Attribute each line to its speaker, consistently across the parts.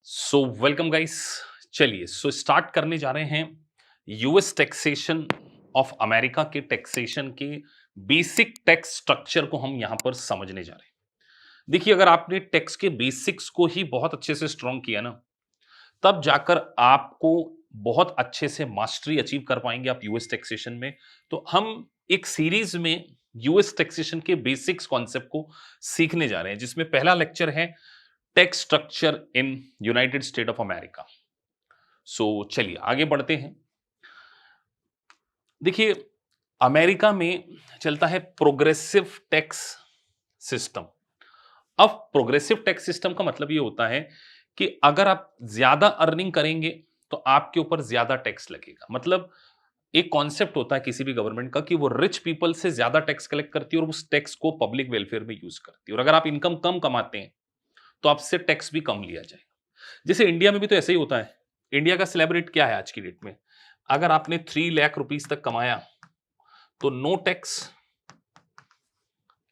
Speaker 1: So welcome guys. चलिए start करने जा रहे हैं यूएस टैक्सेशन ऑफ अमेरिका के टैक्सेशन के बेसिक टैक्स स्ट्रक्चर को हम यहां पर समझने जा रहे हैं। देखिए, अगर आपने टैक्स के बेसिक्स को ही बहुत अच्छे से स्ट्रॉन्ग किया ना, तब जाकर आपको बहुत अच्छे से मास्टरी अचीव कर पाएंगे आप यूएस टैक्सेशन में। तो हम एक सीरीज में यूएस टैक्सेशन के बेसिक्स कॉन्सेप्ट को सीखने जा रहे हैं, जिसमें पहला लेक्चर है tax structure in United state of America. चलिए आगे बढ़ते हैं। देखिए, अमेरिका में चलता है प्रोग्रेसिव टैक्स सिस्टम। अब प्रोग्रेसिव टैक्स सिस्टम का मतलब ये होता है कि अगर आप ज्यादा अर्निंग करेंगे तो आपके ऊपर ज्यादा टैक्स लगेगा। मतलब एक कॉन्सेप्ट होता है किसी भी गवर्नमेंट का कि वो रिच पीपल से ज्यादा टैक्स कलेक्ट करती है और उस टैक्स को पब्लिक वेलफेयर में यूज करती है। और अगर आप इनकम कम कमाते हैं तो आपसे टैक्स भी कम लिया जाएगा। जैसे इंडिया में भी तो ऐसे ही होता है। इंडिया का स्लैब रेट क्या है आज की डेट में? अगर आपने 3 लाख रुपीज तक कमाया तो नो टैक्स,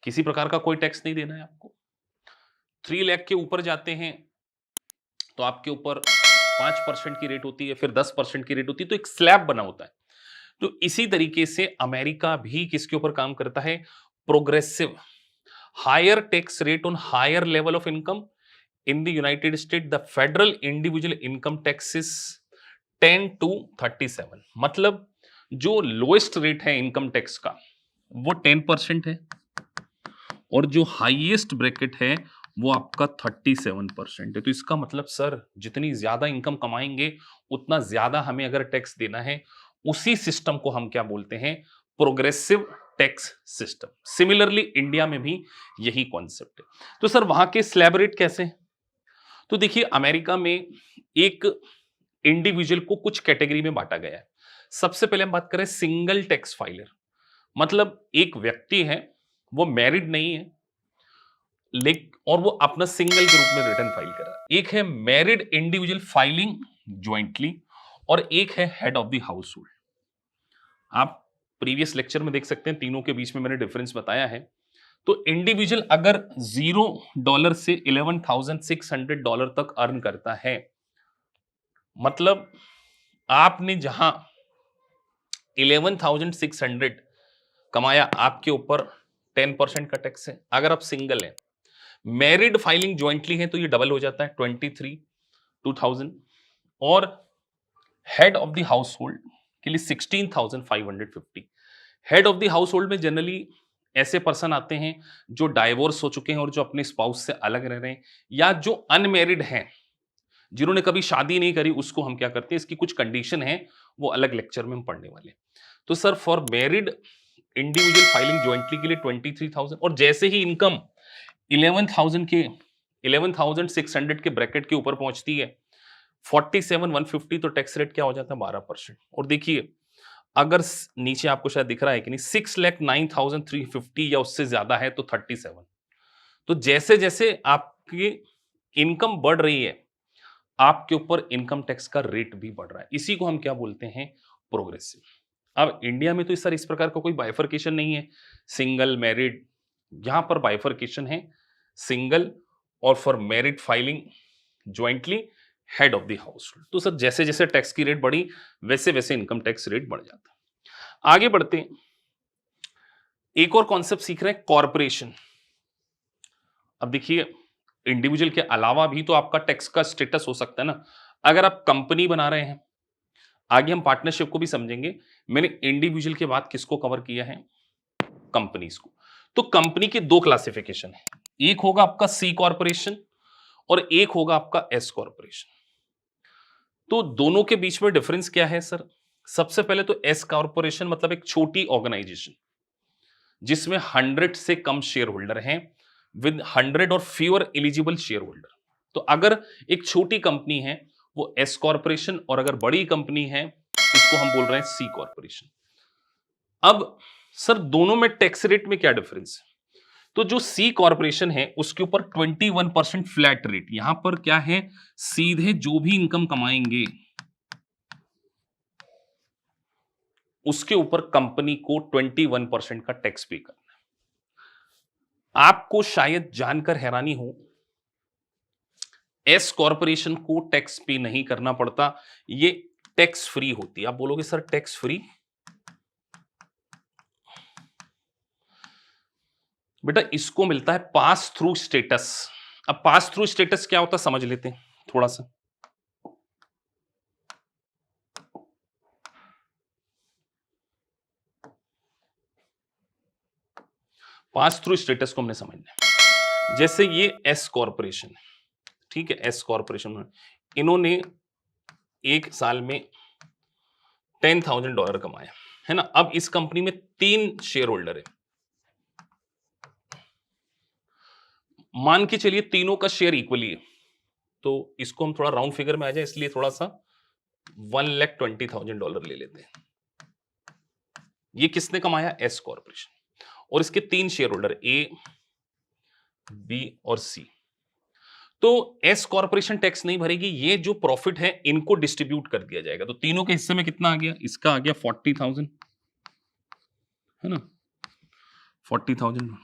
Speaker 1: किसी प्रकार का कोई टैक्स नहीं देना है आपको। 3 लाख के ऊपर जाते हैं तो आपके ऊपर 5% की रेट होती है, फिर 10% की रेट होती है, तो एक स्लैब बना होता है। तो इसी तरीके से अमेरिका भी किसके ऊपर काम करता है? Progressive, higher tax rate on higher level of income. In the United States, the federal individual income tax is 10 to 37। मतलब जो लोएस्ट रेट है इनकम टैक्स का वो 10% है, और जो हाईएस्ट ब्रैकेट है वो आपका 37% है। तो इसका मतलब सर, जितनी ज्यादा इनकम कमाएंगे उतना ज्यादा हमें अगर टैक्स देना है। उसी सिस्टम को हम क्या बोलते हैं? Progressive tax system. Similarly India में भी यही कॉन्सेप्ट है। तो सर वहां के स्लैब रेट कैसे हैं? तो देखिए, अमेरिका में एक इंडिविजुअल को कुछ कैटेगरी में बांटा गया है। सबसे पहले हम बात करें सिंगल टैक्स फाइलर। मतलब एक व्यक्ति है, वो मैरिड नहीं है, लेकिन और वो अपना सिंगल के रूप में रिटर्न फाइल कर रहा है। एक है मैरिड इंडिविजुअल फाइलिंग ज्वाइंटली, और एक है head of the house hold. आप प्रीवियस लेक्चर में देख सकते हैं, तीनों के बीच में मैंने डिफरेंस बताया है। तो इंडिविजुअल अगर $0 से $11,600 तक अर्न करता है, मतलब आपने जहां 11,600 कमाया, आपके ऊपर 10% का टैक्स है। अगर आप सिंगल हैं, मैरिड फाइलिंग ज्वाइंटली है, तो ये डबल हो जाता है 23,000। और head of the house hold के लिए 16,550। Head of the house hold में जनरली ऐसे पर्सन आते हैं जो डाइवोर्स हो चुके हैं और जो अपने स्पाउस से अलग रह रहे हैं, या जो अनमैरिड हैं, जिन्होंने कभी शादी नहीं करी, उसको हम क्या करते हैं, इसकी कुछ कंडीशन है, वो अलग लेक्चर में हम पढ़ने वाले हैं। तो sir for married individual filing jointly के लिए 23,000, और जैसे ही इनकम 11,000 के 11,600 के ब्रैकेट के ऊपर पहुंचती है 47,150, तो टैक्स रेट क्या हो जाता है? 12%। और देखिए, अगर नीचे आपको शायद दिख रहा है कि नहीं, 6,09,350 या उससे ज्यादा है तो 37। तो जैसे जैसे आपकी इनकम बढ़ रही है, आपके ऊपर इनकम टैक्स का रेट भी बढ़ रहा है। इसी को हम क्या बोलते हैं? प्रोग्रेसिव। अब इंडिया में तो इस प्रकार का कोई बाइफर्केशन नहीं है, सिंगल मैरिड। यहां पर बाइफर्केशन है सिंगल, और for married filing jointly head of the house hold. तो सर जैसे जैसे टैक्स की रेट बढ़ी, वैसे वैसे इनकम टैक्स रेट बढ़ जाता है। आगे बढ़ते हैं, एक और कॉन्सेप्ट सीख रहे हैं, कॉर्पोरेशन। अब देखिए, इंडिविजुअल के अलावा भी तो आपका टैक्स का स्टेटस हो सकता है ना। अगर आप कंपनी बना रहे हैं, आगे हम पार्टनरशिप को भी समझेंगे। मैंने इंडिविजुअल के बाद किसको कवर किया है? कंपनीज को। तो कंपनी के दो क्लासिफिकेशन है, एक होगा आपका सी कॉर्पोरेशन और एक होगा आपका एस कॉर्पोरेशन। तो दोनों के बीच में डिफरेंस क्या है सर? सबसे पहले तो एस कॉर्पोरेशन मतलब एक छोटी ऑर्गेनाइजेशन जिसमें 100 से कम शेयर होल्डर हैं, विद 100 और फ्यूअर एलिजिबल शेयर होल्डर। तो अगर एक छोटी कंपनी है वो एस कॉर्पोरेशन, और अगर बड़ी कंपनी है इसको हम बोल रहे हैं सी कॉर्पोरेशन। अब सर दोनों में टैक्स रेट में क्या डिफरेंस है? तो जो सी कॉर्पोरेशन है उसके ऊपर 21% फ्लैट रेट। यहां पर क्या है, सीधे जो भी इनकम कमाएंगे उसके ऊपर कंपनी को 21% का टैक्स पे करना है। आपको शायद जानकर हैरानी हो, एस कॉर्पोरेशन को टैक्स पे नहीं करना पड़ता, ये टैक्स फ्री होती है। आप बोलोगे सर टैक्स फ्री, बेटा इसको मिलता है पास थ्रू स्टेटस। अब पास थ्रू स्टेटस क्या होता है समझ लेते हैं थोड़ा सा। पास थ्रू स्टेटस को हमने समझना है। जैसे ये एस कॉर्पोरेशन, ठीक है, एस कॉर्पोरेशन इन्होंने एक साल में $10,000 कमाया, है ना। अब इस कंपनी में 3 शेयर होल्डर है, मान के चलिए तीनों का शेयर इक्वली है, तो इसको हम थोड़ा राउंड फिगर में आ जाए, इसलिए थोड़ा सा $1,20,000 ले लेते हैं। ये किसने कमाया, एस कॉर्पोरेशन, और इसके 3 शेयर होल्डर ए, बी और सी। तो एस कॉर्पोरेशन टैक्स नहीं भरेगी, ये जो प्रॉफिट है इनको डिस्ट्रीब्यूट कर दिया जाएगा। तो तीनों के हिस्से में कितना आ गया, इसका आ गया 40,000, है ना, 40,000।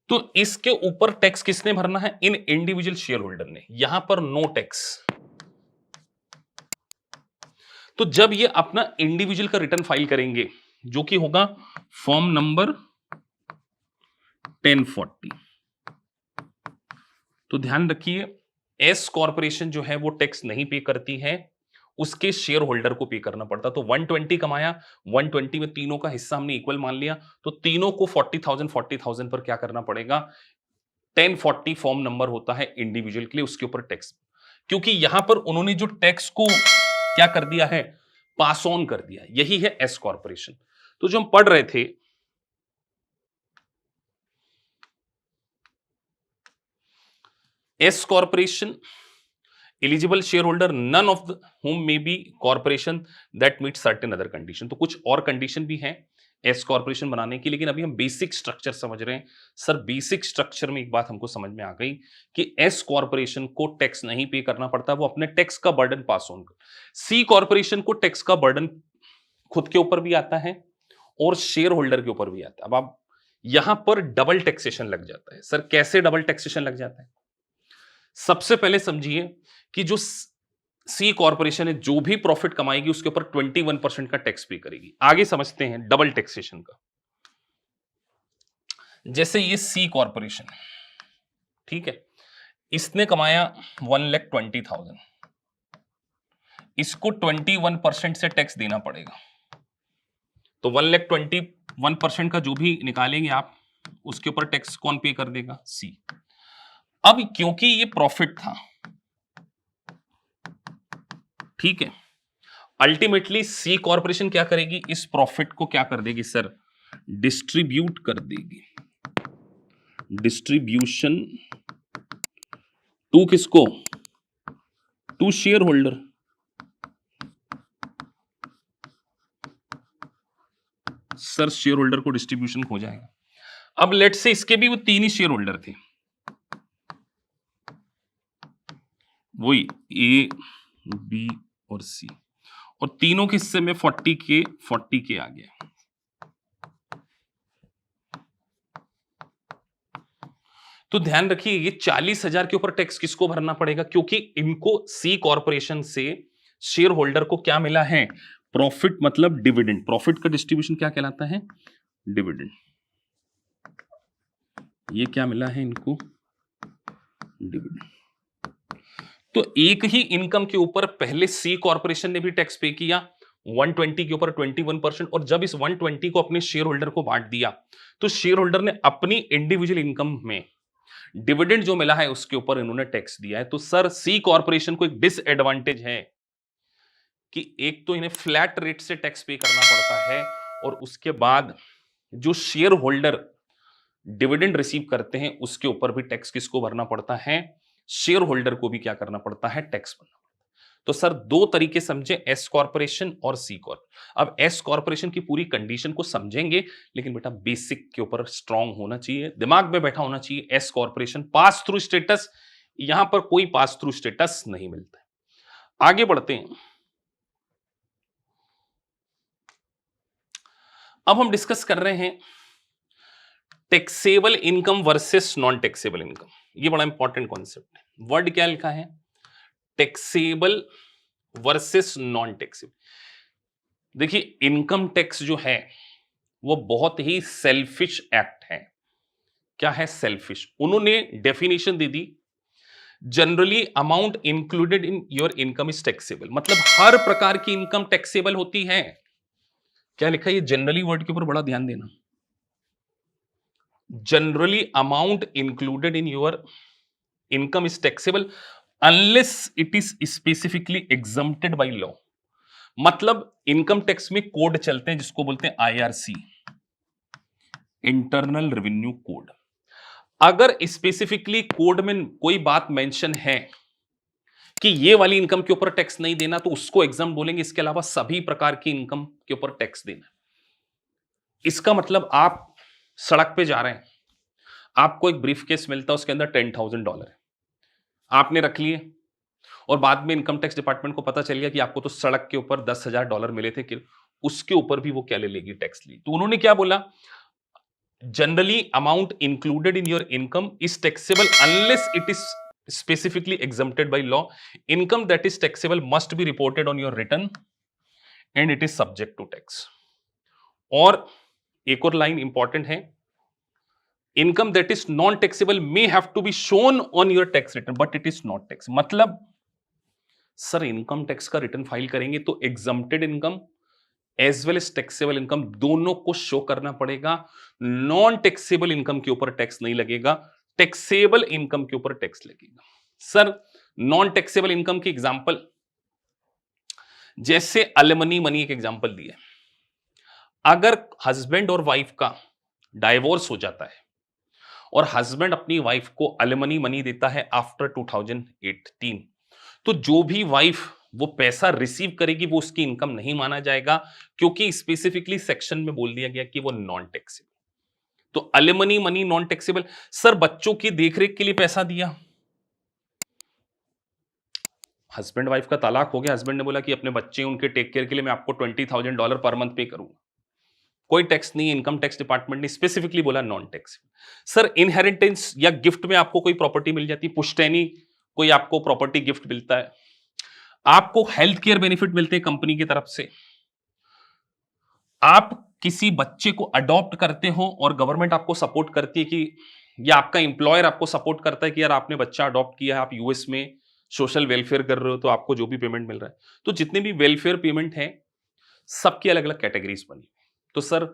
Speaker 1: तो इसके ऊपर टैक्स किसने भरना है, इन इंडिविजुअल शेयर होल्डर ने। यहां पर नो टैक्स। तो जब ये अपना इंडिविजुअल का रिटर्न फाइल करेंगे, जो कि होगा फॉर्म नंबर 1040, तो ध्यान रखिए एस कॉर्पोरेशन जो है वो टैक्स नहीं पे करती है, उसके शेयर होल्डर को पे करना पड़ता। तो 120 कमाया, 120 में तीनों का हिस्सा हमने इक्वल मान लिया, तो तीनों को 40,000 पर क्या करना पड़ेगा, 1040 फॉर्म नंबर होता है इंडिविजुअल के लिए, उसके ऊपर टैक्स। क्योंकि यहां पर उन्होंने जो टैक्स को क्या कर दिया है, पास ऑन कर दिया, यही है एस कॉर्पोरेशन। तो जो हम पढ़ रहे थे, as corporation eligible shareholder none of whom may be corporation that meet certain other condition। तो कुछ और कंडीशन भी हैं एस कॉर्पोरेशन बनाने की, लेकिन अभी हम बेसिक स्ट्रक्चर समझ रहे हैं। सर बेसिक स्ट्रक्चर में एक बात हमको समझ में आ गई कि एस कॉर्पोरेशन को टैक्स नहीं पे करना पड़ता, वो अपने टैक्स का बर्डन पास ऑन कर। सी कॉर्पोरेशन को टैक्स का बर्डन खुद के ऊपर भी आता है और शेयर होल्डर के ऊपर भी आता है। अब आप यहां पर डबल टैक्सेशन लग जाता है। सर कैसे डबल टैक्सेशन लग जाता है, सबसे पहले समझिए कि जो सी कॉर्पोरेशन है जो भी प्रॉफिट कमाएगी उसके ऊपर 21% का टैक्स पे करेगी। आगे समझते हैं डबल टैक्सेशन का। जैसे ये सी कॉर्पोरेशन, ठीक है, इसने कमाया 1,20,000, इसको 21% से टैक्स देना पड़ेगा। तो 1,21% का जो भी निकालेंगे आप, उसके ऊपर टैक्स कौन पे कर देगा, सी। अब क्योंकि ये प्रॉफिट था, ठीक है, अल्टीमेटली सी कॉर्पोरेशन क्या करेगी, इस प्रॉफिट को क्या कर देगी सर, डिस्ट्रीब्यूट कर देगी। डिस्ट्रीब्यूशन टू किसको, to shareholder. Sir shareholder को डिस्ट्रीब्यूशन हो जाएगा। अब लेट से इसके भी वो 3 ही शेयर होल्डर थे, वही ए, बी और सी, और तीनों के हिस्से में 40K आ गया। तो ध्यान रखिए ये 40,000 के ऊपर टैक्स किसको भरना पड़ेगा, क्योंकि इनको सी कॉर्पोरेशन से शेयर होल्डर को क्या मिला है, प्रॉफिट, मतलब डिविडेंड। प्रॉफिट का डिस्ट्रीब्यूशन क्या कहलाता है, डिविडेंड। ये क्या मिला है इनको, डिविडेंड। तो एक ही इनकम के ऊपर पहले सी कॉर्पोरेशन ने भी टैक्स पे किया 120 के ऊपर 21%, और जब इस 120 को अपने शेयर होल्डर को बांट दिया, तो शेयर होल्डर ने अपनी इंडिविजुअल इनकम में डिविडेंड जो मिला है उसके ऊपर इन्होंने टैक्स दिया है। तो सर सी कॉर्पोरेशन को एक डिसएडवांटेज है कि एक तो इन्हें फ्लैट रेट से टैक्स पे करना पड़ता है, और उसके बाद जो शेयर होल्डर डिविडेंड रिसीव करते हैं उसके ऊपर भी टैक्स किसको भरना पड़ता है, शेयर होल्डर को भी क्या करना पड़ता है, टैक्स भरना पड़ता है। तो सर दो तरीके समझे, एस कॉर्पोरेशन और सी कॉर्प। अब एस कॉर्पोरेशन की पूरी कंडीशन को समझेंगे, लेकिन बेटा बेसिक के ऊपर स्ट्रांग होना चाहिए, दिमाग में बैठा होना चाहिए। S corporation pass through status, यहां पर कोई पास थ्रू स्टेटस नहीं मिलता है। आगे बढ़ते हैं। अब हम डिस्कस कर रहे हैं taxable income versus non taxable income, ये बड़ा इंपॉर्टेंट कॉन्सेप्ट है। वर्ड क्या लिखा है? Taxable versus non taxable. देखिए, इनकम टैक्स जो है वो बहुत ही सेल्फिश एक्ट है। क्या है सेल्फिश? उन्होंने definition they the, generally amount included in your income is taxable, मतलब हर प्रकार की इनकम टैक्सेबल होती है। क्या लिखा है? ये जनरली वर्ड के ऊपर बड़ा ध्यान देना। Generally amount included in your income is taxable unless it is specifically exempted by law. मतलब इनकम टैक्स में कोड चलते हैं जिसको बोलते हैं आईआरसी, इंटरनल रेवेन्यू कोड। अगर स्पेसिफिकली कोड में कोई बात मेंशन है कि ये वाली इनकम के ऊपर टैक्स नहीं देना, तो उसको एग्जाम बोलेंगे। इसके अलावा सभी प्रकार की इनकम के ऊपर टैक्स देना। इसका मतलब आप सड़क पे जा रहे हैं, आपको एक ब्रीफकेस मिलता है, उसके अंदर $10,000 है, आपने रख लिए और बाद में इनकम टैक्स डिपार्टमेंट को पता चल गया कि आपको तो सड़क के ऊपर $10,000 मिले थे, कि उसके ऊपर भी वो क्या ले लेगी? टैक्स ली। तो उन्होंने क्या बोला? Generally amount included in your income is taxable unless it is specifically exempted by law. Income that is taxable must be reported on your return and it is subject to tax. और एक और line important है, income that is non taxable may have to be shown on your tax return but it is not tax. मतलब sir income tax का return file करेंगे तो exempted income as well as taxable income दोनों को show करना पड़ेगा। Non taxable income के ऊपर टैक्स नहीं लगेगा, टैक्सेबल इनकम के ऊपर टैक्स लगेगा। सर नॉन टैक्सेबल इनकम की एग्जांपल, जैसे एलिमनी मनी एक एग्जांपल दिया। अगर हस्बैंड और वाइफ का डाइवोर्स हो जाता है और हस्बैंड अपनी वाइफ को एलिमनी मनी देता है आफ्टर 2018, तो जो भी वाइफ वो पैसा रिसीव करेगी वो उसकी इनकम नहीं माना जाएगा, क्योंकि स्पेसिफिकली सेक्शन में बोल दिया गया कि वो नॉन टैक्सेबल। तो alimony money non taxable. Sir बच्चों की देखरेख के लिए पैसा दिया, हस्बैंड वाइफ का तलाक हो गया, हस्बैंड ने बोला कि अपने बच्चे उनके टेक केयर के लिए मैं आपको $20,000 पर मंथ पे करूंगा, कोई टैक्स नहीं। इनकम टैक्स डिपार्टमेंट ने स्पेसिफिकली बोला नॉन टैक्स। सर इनहेरिटेंस या गिफ्ट में आपको कोई प्रॉपर्टी मिल जाती है, पुश्तैनी कोई आपको प्रॉपर्टी गिफ्ट मिलता है, आपको हेल्थ केयर बेनिफिट मिलते हैं कंपनी की तरफ से, आप किसी बच्चे को अडॉप्ट करते हो और गवर्नमेंट आपको सपोर्ट करती है कि, या आपका एम्प्लॉयर आपको सपोर्ट करता है कि यार आपने बच्चा अडॉप्ट किया है, आप यूएस में सोशल वेलफेयर कर रहे हो तो आपको जो भी पेमेंट मिल रहा है। तो जितने भी वेलफेयर पेमेंट है सबकी अलग अलग कैटेगरीज बनी। तो सर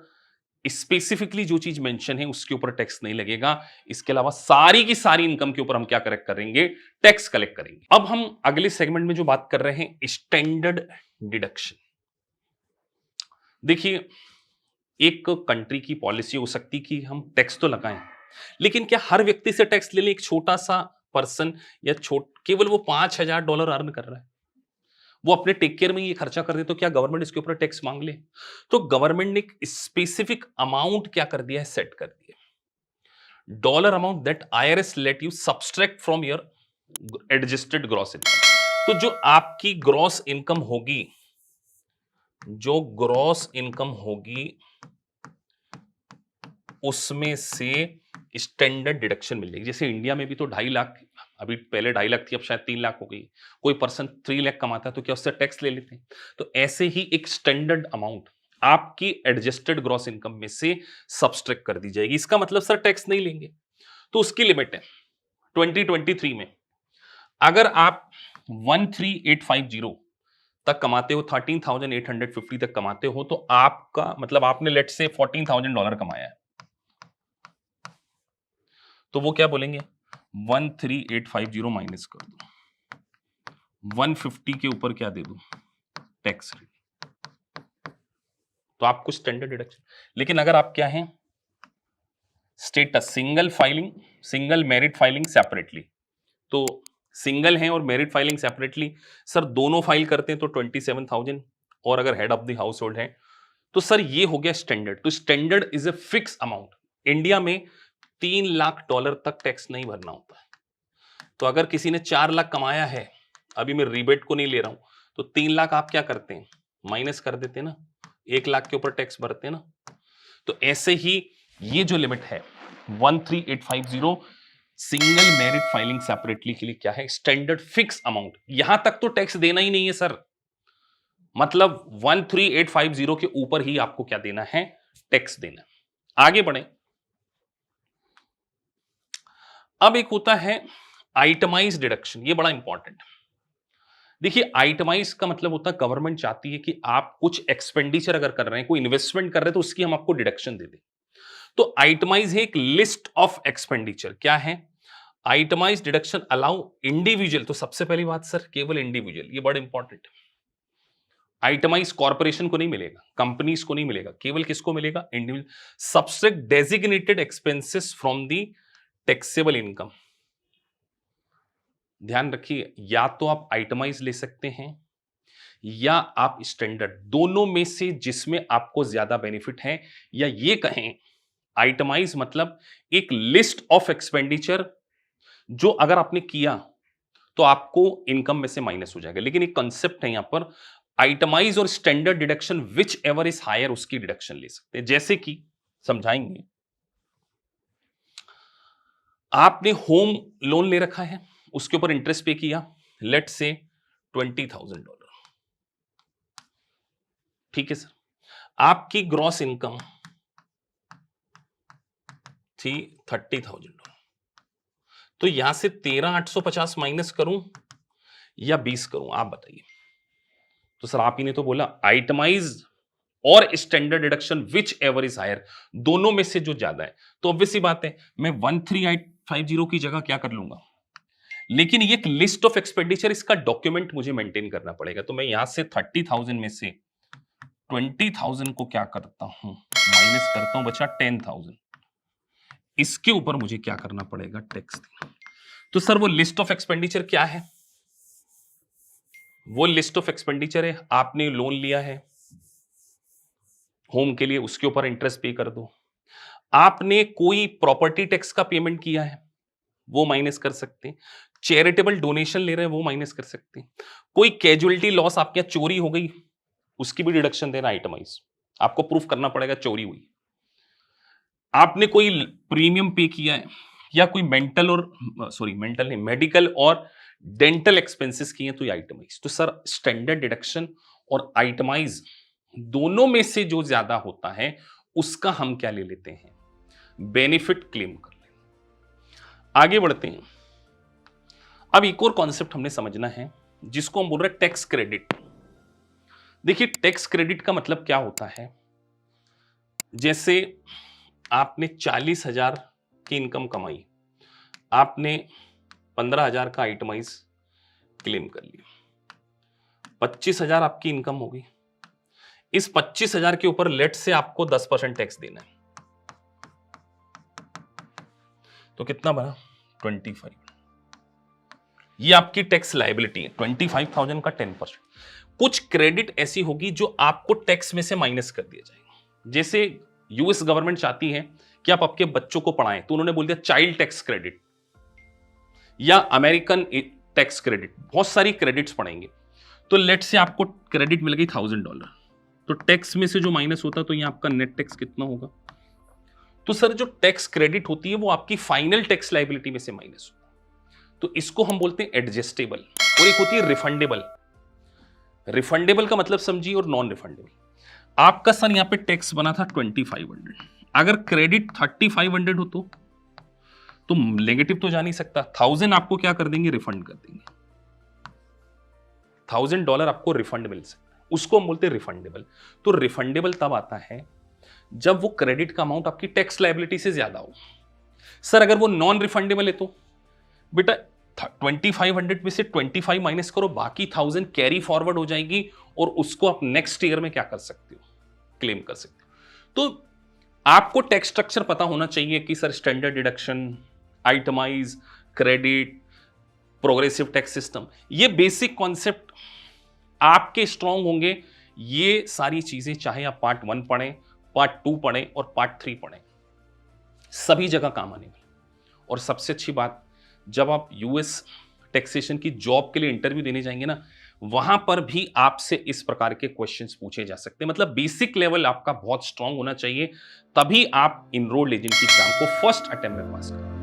Speaker 1: स्पेसिफिकली जो चीज मेंशन है उसके ऊपर टैक्स नहीं लगेगा। इसके अलावा सारी की सारी इनकम के ऊपर हम क्या कलेक्ट करेंगे? टैक्स कलेक्ट करेंगे। अब हम अगले सेगमेंट में जो बात कर रहे हैं स्टैंडर्ड डिडक्शन। देखिए, एक कंट्री की पॉलिसी हो सकती कि हम टैक्स तो लगाएं, लेकिन क्या हर व्यक्ति से टैक्स ले ले? एक छोटा सा पर्सन या केवल वो $5,000 अर्न कर रहा है, वो अपने टेक केयर में ये खर्चा कर दे, तो क्या गवर्नमेंट इसके ऊपर टैक्स मांग ले? तो गवर्नमेंट ने एक स्पेसिफिक अमाउंट क्या कर दिया है? सेट कर दिया, dollar amount that IRS let you subtract from your adjusted gross income. तो जो आपकी ग्रॉस इनकम होगी, जो ग्रॉस इनकम होगी उसमें से स्टैंडर्ड डिडक्शन मिल जाएगी। जैसे इंडिया में भी तो 2.5 लाख, अभी पहले 2.5 लाख थी, अब शायद 3 लाख हो गई। कोई पर्सन 3 लाख कमाता है तो क्या उससे टैक्स ले लेते हैं? तो ऐसे ही एक स्टैंडर्ड अमाउंट आपकी एडजस्टेड ग्रॉस इनकम में से सब्सट्रैक्ट कर दी जाएगी। इसका मतलब सर टैक्स नहीं लेंगे। तो उसकी लिमिट है 2023 में अगर आप 13,850 तक कमाते हो, 13,850 तक कमाते हो, तो आपका मतलब आपने लेट से $14,000 कमाया है, तो वो क्या बोलेंगे? 13,850 माइनस कर दो, 150 के ऊपर क्या दे दो? Tax rate. तो आपको स्टैंडर्ड डिडक्शन। लेकिन अगर आप क्या हैं? Status single filing, single merit filing separately, तो सिंगल हैं और मेरिट फाइलिंग सेपरेटली, सर दोनों फाइल करते हैं तो 27,000, और अगर head of the house hold है तो सर ये हो गया स्टैंडर्ड। तो standard is a fix amount. India में $3 लाख तक टैक्स नहीं भरना होता है। तो अगर किसी ने 4 लाख कमाया है, अभी मैं रिबेट को नहीं ले रहा हूं, तो 3 लाख आप क्या करते हैं? माइनस कर देते हैं ना, 1 लाख के ऊपर टैक्स भरते हैं ना। तो ऐसे ही ये जो लिमिट है 13850 सिंगल मेरिट फाइलिंग सेपरेटली के लिए क्या है, स्टैंडर्ड फिक्स अमाउंट। यहां तक तो टैक्स देना ही नहीं है सर, मतलब 13850 के ऊपर ही आपको क्या देना है, टैक्स देना है। आगे बढ़े, अब एक होता है आइटमाइज डिडक्शन, ये बड़ा इंपॉर्टेंट। देखिए आइटमाइज का मतलब होता है गवर्नमेंट चाहती है कि आप कुछ एक्सपेंडिचर अगर कर रहे हैं, कोई इन्वेस्टमेंट कर रहे हैं, तो उसकी हम आपको डिडक्शन दे दें। तो आइटमाइज है एक लिस्ट ऑफ एक्सपेंडिचर। क्या है आइटमाइज डिडक्शन? अलाउ इंडिविजुअल, तो सबसे पहली बात सर केवल इंडिविजुअल, ये बड़ा इंपॉर्टेंट। आइटमाइज कॉर्पोरेशन को नहीं मिलेगा, कंपनीज को नहीं मिलेगा, केवल किसको मिलेगा, individual. Subtract designated expenses from the taxable income. ध्यान रखिए, या तो आप आइटमाइज ले सकते हैं या आप स्टैंडर्ड, दोनों में से जिसमें आपको ज्यादा बेनिफिट है। या ये कहें आइटमाइज मतलब एक लिस्ट ऑफ एक्सपेंडिचर जो अगर आपने किया तो आपको इनकम में से माइनस हो जाएगा। लेकिन एक कंसेप्ट है यहां पर, आइटमाइज और standard deduction, whichever is higher उसकी डिडक्शन ले सकते हैं। जैसे कि समझाएंगे, आपने होम लोन ले रखा है, उसके ऊपर इंटरेस्ट पे किया, लेट से $20,000, ठीक है सर। आपकी ग्रॉस इनकम थी $30,000, तो यहां से 13,850 माइनस करूं या 20 करूं, आप बताइए। तो सर आप ही ने तो बोला आइटमाइज और standard deduction whichever is higher, दोनों में से जो ज्यादा है। तो ऑब्वियस सी बात है मैं 13850 की जगह क्या कर लूंगा, लेकिन ये एक लिस्ट ऑफ एक्सपेंडिचर, इसका डॉक्यूमेंट मुझे मेंटेन करना पड़ेगा। तो मैं यहां से 30,000 में से 20,000 को क्या करता हूं, माइनस करता हूं, बचा 10,000। इसके ऊपर मुझे क्या करना पड़ेगा, टैक्स देना। तो सर वो लिस्ट ऑफ एक्सपेंडिचर क्या है, वो लिस्ट ऑफ एक्सपेंडिचर है आपने लोन लिया है होम के लिए, उसके ऊपर इंटरेस्ट पे कर दो। आपने कोई प्रॉपर्टी टैक्स का पेमेंट किया है, वो माइनस कर सकते हैं। चैरिटेबल डोनेशन ले रहे हैं, वो माइनस कर सकते हैं। कोई कैजुअलिटी लॉस आपके यहाँ चोरी हो गई, उसकी भी डिडक्शन देना आइटमाइज, आपको प्रूफ करना पड़ेगा चोरी हुई। आपने कोई प्रीमियम पे किया है या कोई मेंटल और मेंटल नहीं, मेडिकल और डेंटल एक्सपेंसेस किए हैं, तो ये आइटमाइज। तो सर स्टैंडर्ड डिडक्शन और आइटमाइज दोनों में से जो ज्यादा होता है उसका हम क्या ले लेते हैं, बेनिफिट क्लेम कर लें। आगे बढ़ते हैं, अब एक और कॉन्सेप्ट हमने समझना है जिसको हम बोल रहे हैं टैक्स क्रेडिट। देखिए टैक्स क्रेडिट का मतलब क्या होता है, जैसे आपने 40,000 की इनकम कमाई, आपने 15,000 का आइटमाइज क्लेम कर लिया, 25,000 आपकी इनकम हो गई। इस 25,000 के ऊपर लेट से आपको 10% टैक्स देना है, तो कितना बना 25। ये आपकी टैक्स लायबिलिटी है, 25,000 का 10%। कुछ क्रेडिट ऐसी होगी जो आपको टैक्स में से माइनस कर दिया जाएगा। जैसे यूएस गवर्नमेंट चाहती है कि आप आपके बच्चों को पढ़ाएं, तो उन्होंने बोल दिया चाइल्ड टैक्स क्रेडिट या अमेरिकन टैक्स क्रेडिट, बहुत सारी क्रेडिट्स पढ़ेंगे। तो लेट से आपको क्रेडिट मिल गई $1,000, तो टैक्स में से जो माइनस होता है तो ये आपका नेट टैक्स कितना होगा। तो सर जो टैक्स क्रेडिट होती है वो आपकी फाइनल टैक्स लायबिलिटी में से माइनस होता है, तो इसको हम बोलते हैं एडजस्टेबल। और एक होती है रिफंडेबल। रिफंडेबल का मतलब समझिए और नॉन रिफंडेबल। आपका सर यहां पे टैक्स बना था 2500, अगर क्रेडिट 3500 हो तो नेगेटिव तो जा नहीं सकता, 1000 आपको क्या कर देंगे, रिफंड कर देंगे। $1,000 आपको रिफंड मिल सकता है, उसको हम बोलते हैं रिफंडेबल। तो रिफंडेबल तब आता है जब वो क्रेडिट का अमाउंट आपकी टैक्स लायबिलिटी से ज्यादा हो। सर अगर वो नॉन रिफंडेबल है तो बेटा 2500 में से 25 माइनस करो, बाकी 1000 कैरी फॉरवर्ड हो जाएगी और उसको आप नेक्स्ट ईयर में क्या कर सकते हो, क्लेम कर सकते हो। तो आपको टैक्स स्ट्रक्चर पता होना चाहिए कि sir standard deduction, itemised, credit, progressive tax system, ये बेसिक कॉन्सेप्ट आपके स्ट्रांग होंगे। ये सारी चीजें चाहे आप पार्ट 1 पढ़ें, पार्ट 2 पढ़ें और पार्ट 3 पढ़ें, सभी जगह काम आने वाली। और सबसे अच्छी बात, जब आप यूएस टैक्सेशन की जॉब के लिए इंटरव्यू देने जाएंगे ना, वहां पर भी आपसे इस प्रकार के क्वेश्चंस पूछे जा सकते हैं। मतलब बेसिक लेवल आपका बहुत स्ट्रांग होना चाहिए, तभी आप इनरोल्ड एजेंट की एग्जाम को फर्स्ट अटेम्प्ट में पास करें।